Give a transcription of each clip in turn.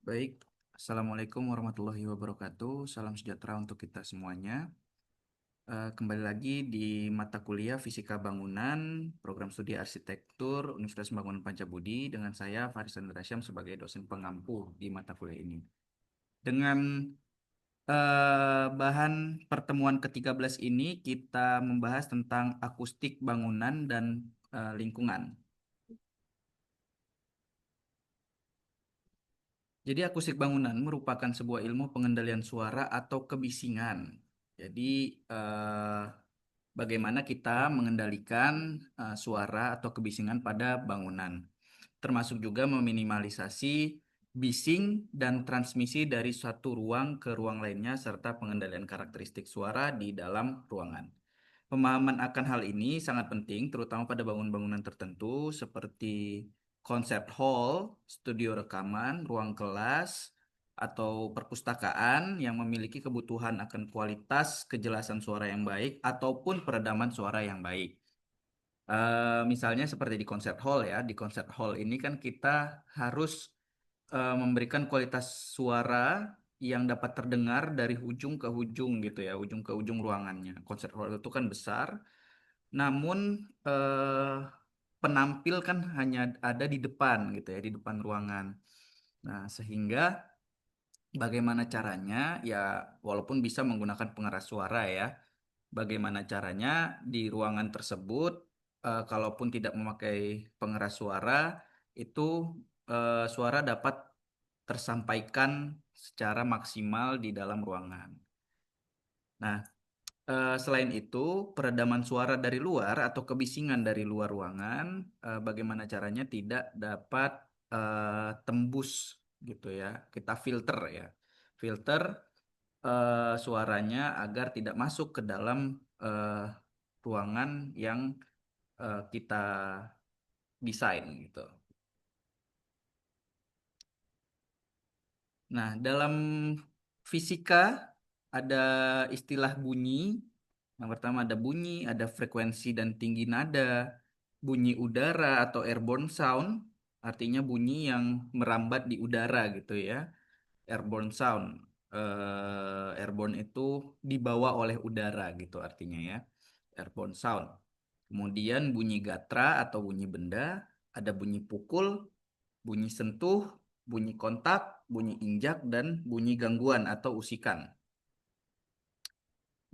Baik, Assalamualaikum warahmatullahi wabarakatuh. Salam sejahtera untuk kita semuanya. Kembali lagi di mata kuliah Fisika Bangunan, Program Studi Arsitektur Universitas Pembangunan Pancabudi dengan saya Faris Andra Syam sebagai dosen pengampu di mata kuliah ini. Dengan bahan pertemuan ke-13 ini kita membahas tentang akustik bangunan dan lingkungan. Jadi akustik bangunan merupakan sebuah ilmu pengendalian suara atau kebisingan. Jadi eh, bagaimana kita mengendalikan suara atau kebisingan pada bangunan, termasuk juga meminimalisasi bising dan transmisi dari suatu ruang ke ruang lainnya serta pengendalian karakteristik suara di dalam ruangan. Pemahaman akan hal ini sangat penting, terutama pada bangunan-bangunan tertentu seperti konsep hall, studio rekaman, ruang kelas, atau perpustakaan yang memiliki kebutuhan akan kualitas kejelasan suara yang baik ataupun peredaman suara yang baik. Misalnya seperti di konsep hall ya, di konsep hall ini kan kita harus memberikan kualitas suara yang dapat terdengar dari ujung ke ujung gitu ya, ujung ke ujung ruangannya. Konsep hall itu kan besar, namun eh, penampil kan hanya ada di depan gitu ya, di depan ruangan. Nah, sehingga bagaimana caranya ya walaupun bisa menggunakan pengeras suara ya, bagaimana caranya di ruangan tersebut kalaupun tidak memakai pengeras suara itu suara dapat tersampaikan secara maksimal di dalam ruangan. Nah, selain itu, peredaman suara dari luar atau kebisingan dari luar ruangan, bagaimana caranya tidak dapat tembus gitu ya. Kita filter ya, filter suaranya agar tidak masuk ke dalam eh, ruangan yang kita desain gitu. Nah, dalam fisika ada istilah bunyi. Yang pertama ada bunyi, ada frekuensi dan tinggi nada, bunyi udara atau airborne sound, artinya bunyi yang merambat di udara gitu ya. Airborne sound. Airborne itu dibawa oleh udara gitu artinya ya. Airborne sound. Kemudian bunyi gatra atau bunyi benda, ada bunyi pukul, bunyi sentuh, bunyi kontak, bunyi injak, dan bunyi gangguan atau usikan.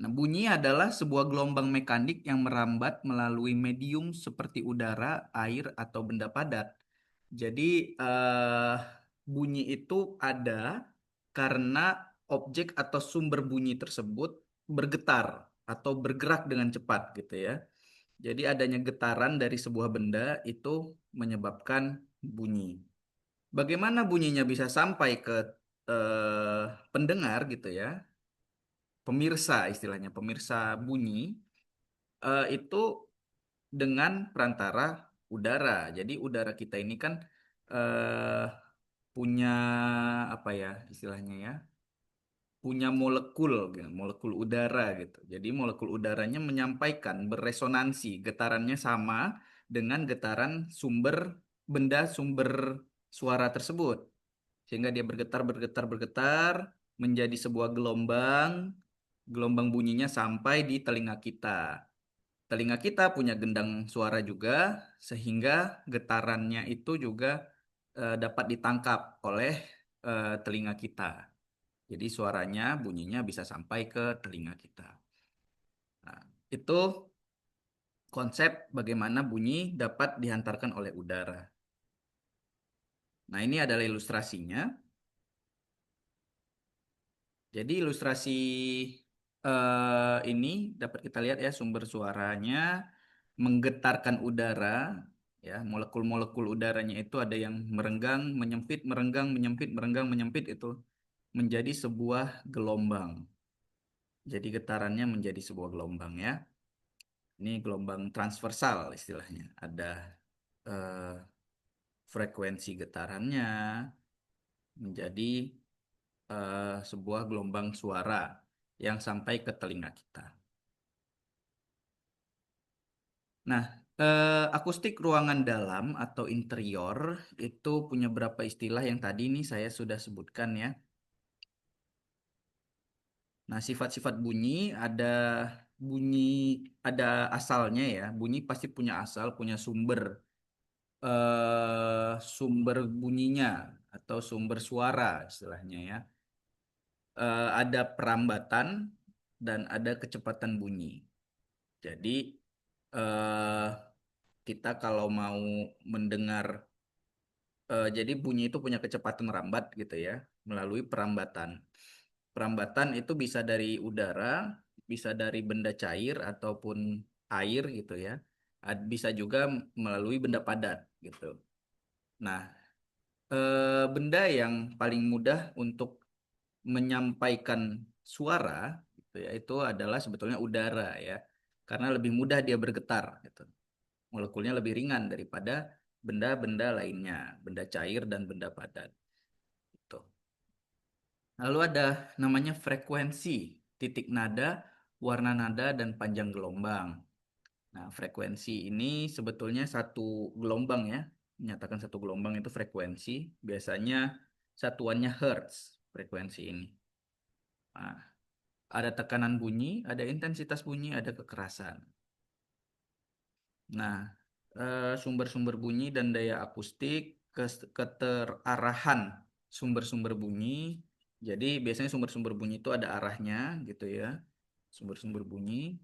Nah, bunyi adalah sebuah gelombang mekanik yang merambat melalui medium seperti udara, air, atau benda padat. Jadi, bunyi itu ada karena objek atau sumber bunyi tersebut bergetar atau bergerak dengan cepat gitu ya. Jadi, adanya getaran dari sebuah benda itu menyebabkan bunyi. Bagaimana bunyinya bisa sampai ke pendengar gitu ya, pemirsa istilahnya, pemirsa bunyi itu dengan perantara udara. Jadi udara kita ini kan eh, punya apa ya istilahnya ya, punya molekul, gitu, molekul udara gitu. Jadi molekul udaranya menyampaikan berresonansi, getarannya sama dengan getaran sumber benda sumber suara tersebut. Sehingga dia bergetar, bergetar, bergetar menjadi sebuah gelombang, gelombang bunyinya sampai di telinga kita. Telinga kita punya gendang suara juga, sehingga getarannya itu juga dapat ditangkap oleh telinga kita. Jadi suaranya, bunyinya bisa sampai ke telinga kita. Nah, itu konsep bagaimana bunyi dapat dihantarkan oleh udara. Nah, ini adalah ilustrasinya. Jadi ilustrasi ini dapat kita lihat ya sumber suaranya menggetarkan udara ya molekul-molekul udaranya itu ada yang merenggang, menyempit, merenggang, menyempit, merenggang, menyempit itu menjadi sebuah gelombang. Jadi getarannya menjadi sebuah gelombang ya. Ini gelombang transversal istilahnya. Ada eh, frekuensi getarannya menjadi sebuah gelombang suara yang sampai ke telinga kita. Nah, Akustik ruangan dalam atau interior itu punya berapa istilah yang tadi nih saya sudah sebutkan ya. Nah, sifat-sifat bunyi bunyi ada asalnya ya. Bunyi pasti punya asal, punya sumber bunyinya atau sumber suara istilahnya ya. Ada perambatan dan ada kecepatan bunyi. Jadi eh, kita kalau mau mendengar, jadi bunyi itu punya kecepatan merambat gitu ya, melalui perambatan. Perambatan itu bisa dari udara, bisa dari benda cair ataupun air gitu ya. Bisa juga melalui benda padat gitu. Nah, benda yang paling mudah untuk menyampaikan suara gitu ya, itu adalah sebetulnya udara ya. Karena lebih mudah dia bergetar gitu. Molekulnya lebih ringan daripada benda-benda lainnya, benda cair dan benda padat. Gitu. Lalu ada namanya frekuensi, titik nada, warna nada, dan panjang gelombang. Nah, frekuensi ini sebetulnya satu gelombang ya. Menyatakan satu gelombang itu frekuensi. Biasanya satuannya hertz frekuensi ini. Nah, ada tekanan bunyi, ada intensitas bunyi, ada kekerasan. Nah, sumber-sumber bunyi dan daya akustik, keterarahan sumber-sumber bunyi. Jadi biasanya sumber-sumber bunyi itu ada arahnya gitu ya. Sumber-sumber bunyi.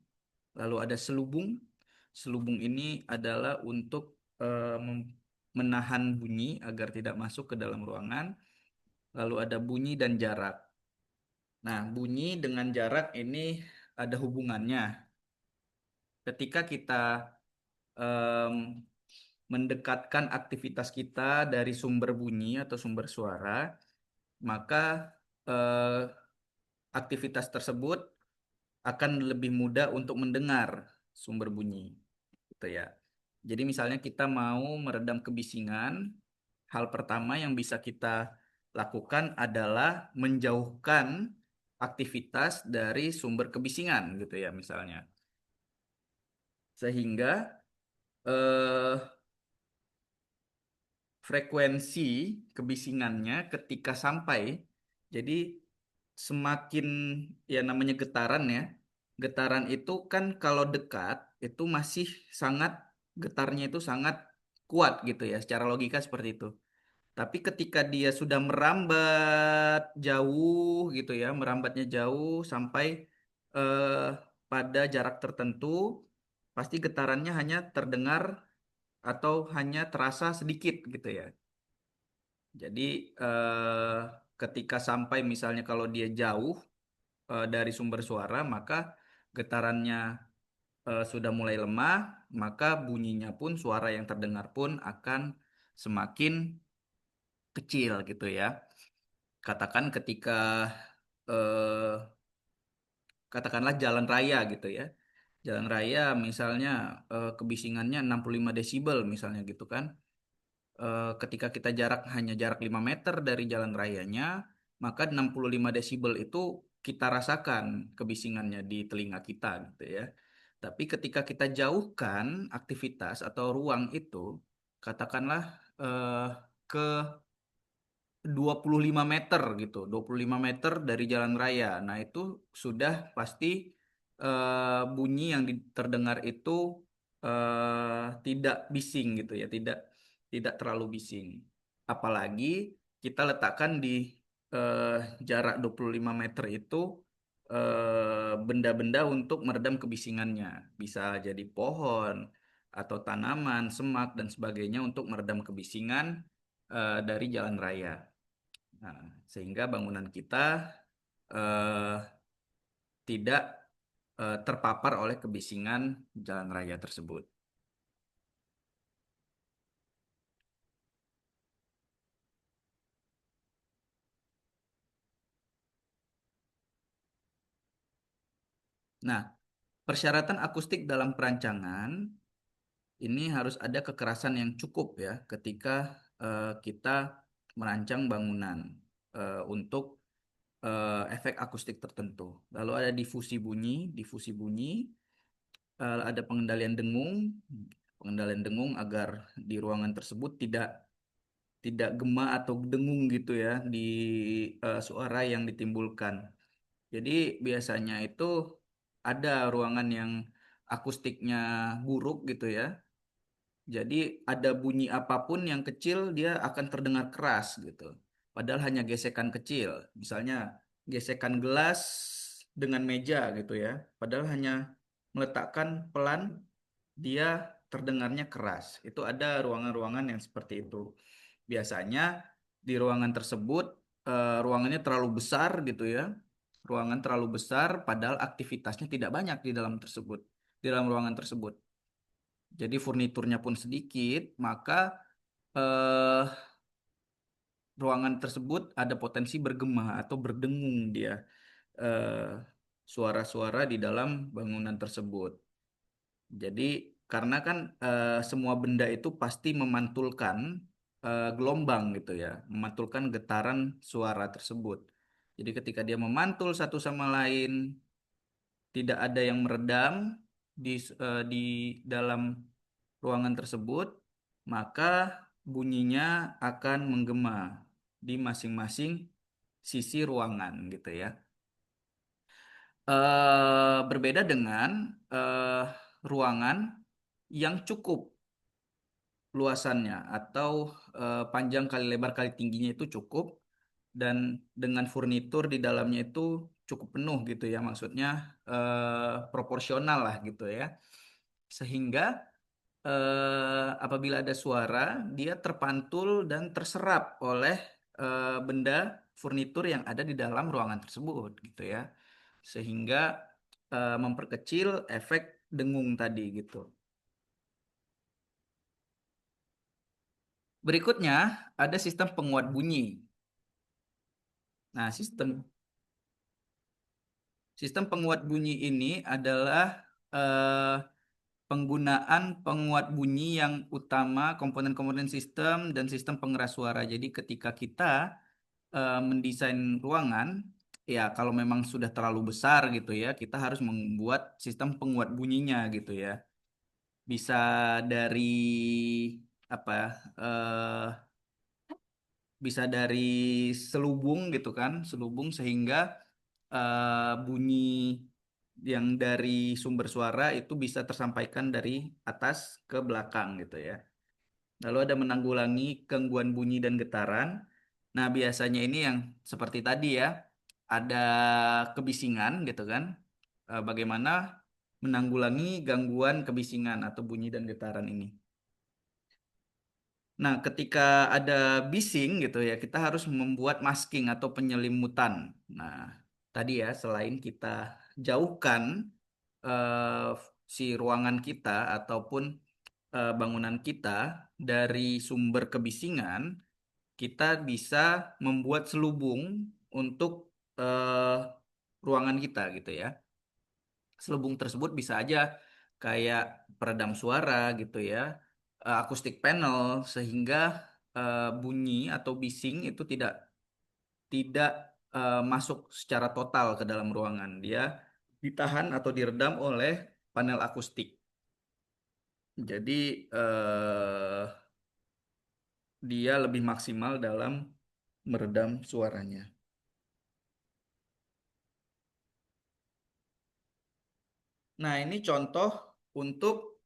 Lalu ada selubung. Selubung ini adalah untuk menahan bunyi agar tidak masuk ke dalam ruangan. Lalu ada bunyi dan jarak. Nah, bunyi dengan jarak ini ada hubungannya. Ketika kita em, mendekatkan aktivitas kita dari sumber bunyi atau sumber suara, maka eh, aktivitas tersebut akan lebih mudah untuk mendengar sumber bunyi, gitu ya. Jadi misalnya kita mau meredam kebisingan, hal pertama yang bisa kita lakukan adalah menjauhkan aktivitas dari sumber kebisingan, gitu ya, misalnya. Sehingga eh, frekuensi kebisingannya ketika sampai, jadi semakin, ya namanya getaran ya, getaran itu kan kalau dekat itu masih sangat, getarnya itu sangat kuat gitu ya, secara logika seperti itu. Tapi ketika dia sudah merambat jauh gitu ya, merambatnya jauh sampai eh, pada jarak tertentu, pasti getarannya hanya terdengar atau hanya terasa sedikit gitu ya. Jadi eh, ketika sampai misalnya kalau dia jauh dari sumber suara, maka getarannya sudah mulai lemah, maka bunyinya pun, suara yang terdengar pun akan semakin kecil gitu ya. Katakan ketika eh, katakanlah jalan raya gitu ya. Jalan raya misalnya kebisingannya 65 desibel misalnya gitu kan. Ketika kita hanya jarak 5 meter dari jalan rayanya, maka 65 desibel itu kita rasakan kebisingannya di telinga kita gitu ya. Tapi ketika kita jauhkan aktivitas atau ruang itu, katakanlah eh, ke 25 meter gitu, 25 meter dari jalan raya. Nah, itu sudah pasti bunyi yang terdengar itu tidak bising gitu ya, tidak terlalu bising. Apalagi kita letakkan di eh, jarak 25 meter itu benda-benda untuk meredam kebisingannya. Bisa jadi pohon atau tanaman, semak dan sebagainya untuk meredam kebisingan dari jalan raya. Nah, sehingga bangunan kita eh, tidak terpapar oleh kebisingan jalan raya tersebut. Nah, persyaratan akustik dalam perancangan ini harus ada kekerasan yang cukup ya ketika kita merancang bangunan untuk efek akustik tertentu. Lalu ada difusi bunyi, ada pengendalian dengung, pengendalian dengung agar di ruangan tersebut tidak tidak gema atau dengung gitu ya di suara yang ditimbulkan. Jadi biasanya itu ada ruangan yang akustiknya buruk gitu ya. Jadi ada bunyi apapun yang kecil dia akan terdengar keras gitu. Padahal hanya gesekan kecil. Misalnya gesekan gelas dengan meja gitu ya. Padahal hanya meletakkan pelan dia terdengarnya keras. Itu ada ruangan-ruangan yang seperti itu. Biasanya di ruangan tersebut ruangannya terlalu besar gitu ya. Ruangan terlalu besar padahal aktivitasnya tidak banyak di dalam tersebut, di dalam ruangan tersebut. Jadi furniturnya pun sedikit, maka eh, ruangan tersebut ada potensi bergema atau berdengung dia eh, suara-suara di dalam bangunan tersebut. Jadi karena kan semua benda itu pasti memantulkan gelombang gitu ya, memantulkan getaran suara tersebut. Jadi ketika dia memantul satu sama lain, tidak ada yang meredam di dalam ruangan tersebut, maka bunyinya akan menggema di masing-masing sisi ruangan gitu ya. Berbeda dengan ruangan yang cukup luasannya atau panjang kali lebar kali tingginya itu cukup dan dengan furnitur di dalamnya itu cukup penuh gitu ya, maksudnya proporsional lah gitu ya, sehingga apabila ada suara dia terpantul dan terserap oleh benda furnitur yang ada di dalam ruangan tersebut gitu ya, sehingga memperkecil efek dengung tadi gitu. Berikutnya ada sistem penguat bunyi. Nah, sistem penguat bunyi ini adalah eh, penggunaan penguat bunyi yang utama komponen-komponen sistem dan sistem pengeras suara. Jadi ketika kita mendesain ruangan, ya kalau memang sudah terlalu besar gitu ya, kita harus membuat sistem penguat bunyinya gitu ya. Bisa dari apa? Bisa dari selubung gitu kan, selubung sehingga bunyi yang dari sumber suara itu bisa tersampaikan dari atas ke belakang gitu ya. Lalu ada menanggulangi gangguan bunyi dan getaran. Nah, biasanya ini yang seperti tadi ya, ada kebisingan gitu kan. Bagaimana menanggulangi gangguan kebisingan atau bunyi dan getaran ini. Nah, ketika ada bising gitu ya, kita harus membuat masking atau penyelimutan. Nah, tadi ya, selain kita jauhkan eh, si ruangan kita ataupun bangunan kita dari sumber kebisingan, kita bisa membuat selubung untuk eh, ruangan kita gitu ya. Selubung tersebut bisa aja kayak peredam suara gitu ya, akustik panel sehingga bunyi atau bising itu tidak tidak masuk secara total ke dalam ruangan. Dia ditahan atau diredam oleh panel akustik. Jadi dia lebih maksimal dalam meredam suaranya. Nah, ini contoh untuk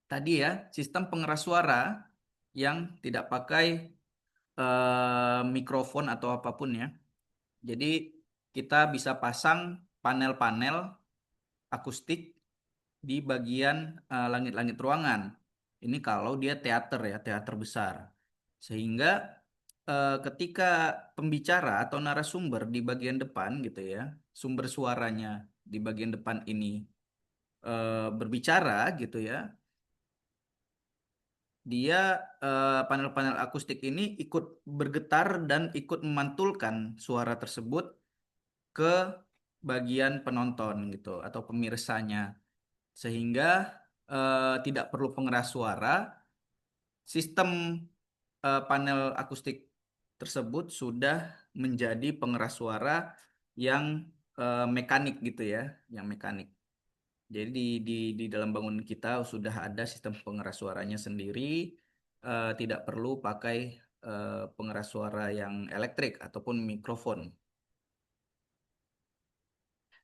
tadi ya, sistem pengeras suara yang tidak pakai mikrofon atau apapun ya. Jadi kita bisa pasang panel-panel akustik di bagian langit-langit ruangan. Ini kalau dia teater ya, teater besar. Sehingga ketika pembicara atau narasumber di bagian depan gitu ya, sumber suaranya di bagian depan ini berbicara gitu ya, dia panel-panel akustik ini ikut bergetar dan ikut memantulkan suara tersebut ke bagian penonton gitu atau pemirsanya, sehingga tidak perlu pengeras suara. Sistem panel akustik tersebut sudah menjadi pengeras suara yang mekanik gitu ya, yang mekanik. Jadi di dalam bangunan kita sudah ada sistem pengeras suaranya sendiri, tidak perlu pakai pengeras suara yang elektrik ataupun mikrofon.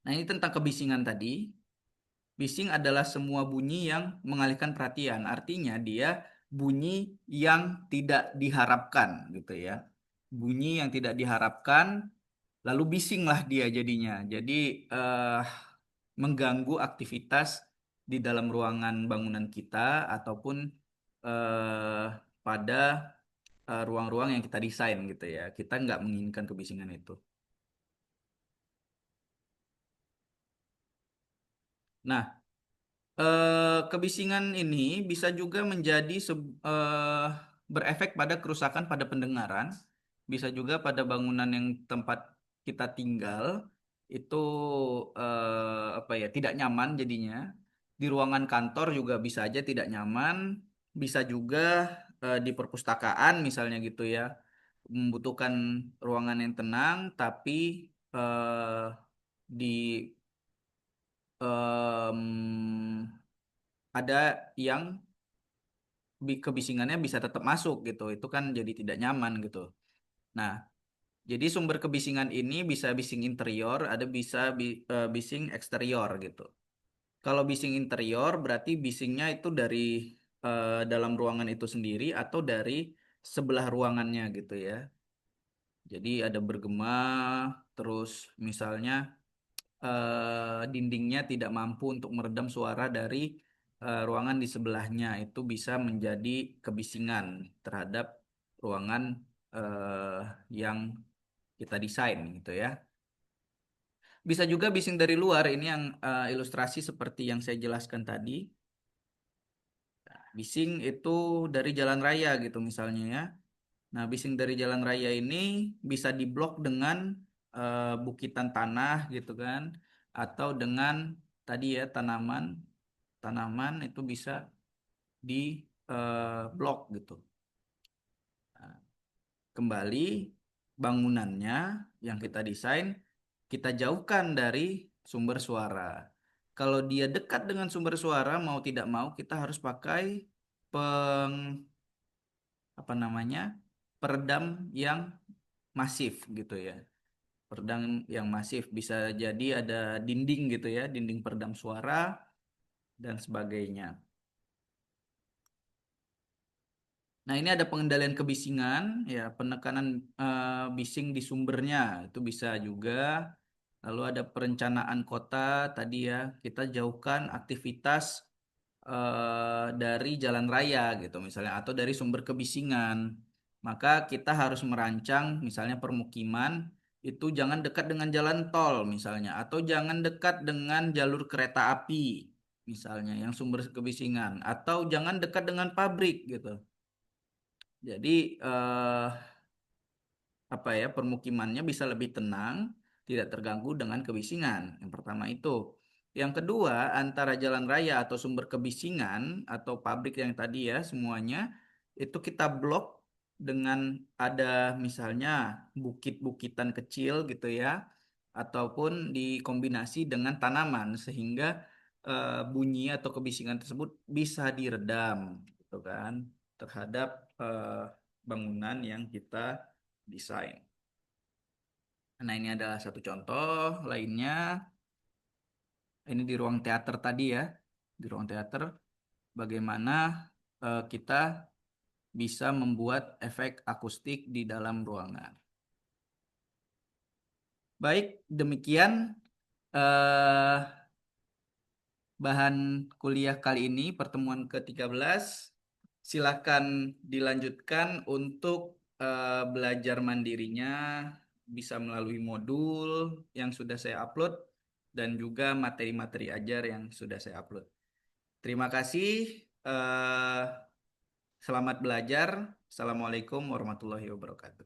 Nah, ini tentang kebisingan tadi. Bising adalah semua bunyi yang mengalihkan perhatian. Artinya dia bunyi yang tidak diharapkan gitu ya. Bunyi yang tidak diharapkan, lalu bisinglah dia jadinya. Jadi eh, mengganggu aktivitas di dalam ruangan bangunan kita ataupun eh, pada ruang-ruang yang kita desain gitu ya. Kita nggak menginginkan kebisingan itu. Nah, kebisingan ini bisa juga menjadi berefek pada kerusakan pada pendengaran, bisa juga pada bangunan yang tempat kita tinggal itu apa ya tidak nyaman jadinya. Di ruangan kantor juga bisa aja tidak nyaman, bisa juga di perpustakaan misalnya gitu ya, membutuhkan ruangan yang tenang, tapi di ada yang kebisingannya bisa tetap masuk gitu. Itu kan jadi tidak nyaman gitu. Nah, jadi sumber kebisingan ini bisa bising interior, ada bisa bising eksterior gitu. Kalau bising interior berarti bisingnya itu dari dalam ruangan itu sendiri atau dari sebelah ruangannya gitu ya. Jadi ada bergema, terus misalnya dindingnya tidak mampu untuk meredam suara dari ruangan di sebelahnya. Itu bisa menjadi kebisingan terhadap ruangan eh, yang kita desain gitu ya. Bisa juga bising dari luar, ini yang ilustrasi seperti yang saya jelaskan tadi. Bising itu dari jalan raya gitu misalnya ya. Nah, bising dari jalan raya ini bisa diblok dengan bukitan tanah gitu kan, atau dengan tadi ya tanaman, tanaman itu bisa di blok gitu. Nah, kembali bangunannya yang kita desain kita jauhkan dari sumber suara. Kalau dia dekat dengan sumber suara, mau tidak mau kita harus pakai peng apa namanya peredam yang masif gitu ya. Peredam yang masif bisa jadi ada dinding gitu ya, dinding peredam suara dan sebagainya. Nah, ini ada pengendalian kebisingan, ya penekanan bising di sumbernya itu bisa juga. Lalu ada perencanaan kota tadi ya, kita jauhkan aktivitas dari jalan raya gitu misalnya atau dari sumber kebisingan. Maka kita harus merancang misalnya permukiman itu jangan dekat dengan jalan tol misalnya atau jangan dekat dengan jalur kereta api misalnya yang sumber kebisingan atau jangan dekat dengan pabrik gitu. Jadi apa ya permukimannya bisa lebih tenang, tidak terganggu dengan kebisingan. Yang pertama itu. Yang kedua, antara jalan raya atau sumber kebisingan atau pabrik yang tadi ya semuanya itu kita blok dengan ada misalnya bukit-bukitan kecil gitu ya ataupun dikombinasi dengan tanaman sehingga bunyi atau kebisingan tersebut bisa diredam gitu kan terhadap bangunan yang kita desain. Nah, ini adalah satu contoh lainnya. Ini di ruang teater tadi ya. Di ruang teater, bagaimana kita bisa membuat efek akustik di dalam ruangan. Baik, demikian eh, bahan kuliah kali ini, pertemuan ke-13. Silakan dilanjutkan untuk belajar mandirinya bisa melalui modul yang sudah saya upload dan juga materi-materi ajar yang sudah saya upload. Terima kasih. eh, Selamat belajar. Assalamualaikum warahmatullahi wabarakatuh.